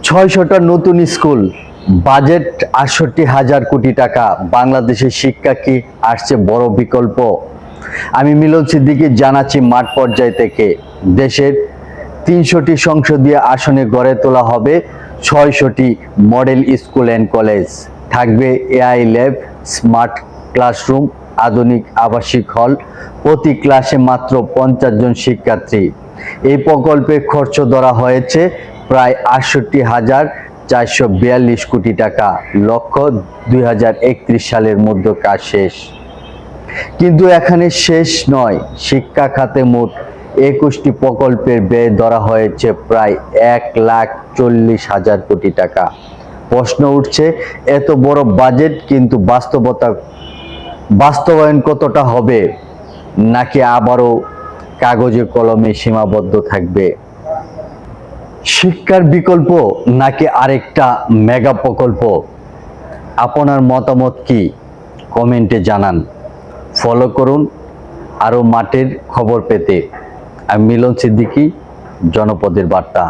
600টা নতুন school, budget ৬৮,০০০ কোটি টাকা। বাংলাদেশের শিক্ষা কি আসছে বড় বিকল্প? আমি মিলন সিদ্দিকী জানাচ্ছি মাঠ পর্যায় থেকে। দেশের ৩০০টি সংসদীয় আসনে গড়ে তোলা হবে ৬০০টি মডেল স্কুল অ্যান্ড কলেজ। থাকবে এআই ল্যাব, স্মার্ট ক্লাসরুম, আধুনিক আবাসিক হল, প্রতি ক্লাসে মাত্র ৫০ জন শিক্ষার্থী। এই প্রকল্পের খরচ ধরা হয়েছে প্রায় ৬৮,৪৪২ কোটি টাকা। লক্ষ্য ২০৩১ সালের মধ্যে কাজ শেষ। কিন্তু এখানে শেষ নয়। শিক্ষা খাতে মোট ২১টি প্রকল্পের ব্যয় ধরা হয়েছে প্রায় ১,৪০,০০০ কোটি টাকা। প্রশ্ন উঠছে, এত বড় বাজেট কিন্তু বাস্তবায়ন কতটা হবে, নাকি আবারও কাগজে কলমে সীমাবদ্ধ থাকবে? শিক্ষার বিকল্প নাকি আরেকটা মেগা প্রকল্প? আপনার মতামত কি? কমেন্টে জানান। ফলো করুন আরও মাঠের খবর পেতে। আমি মিলন সিদ্দিকী, জনপদের বার্তা।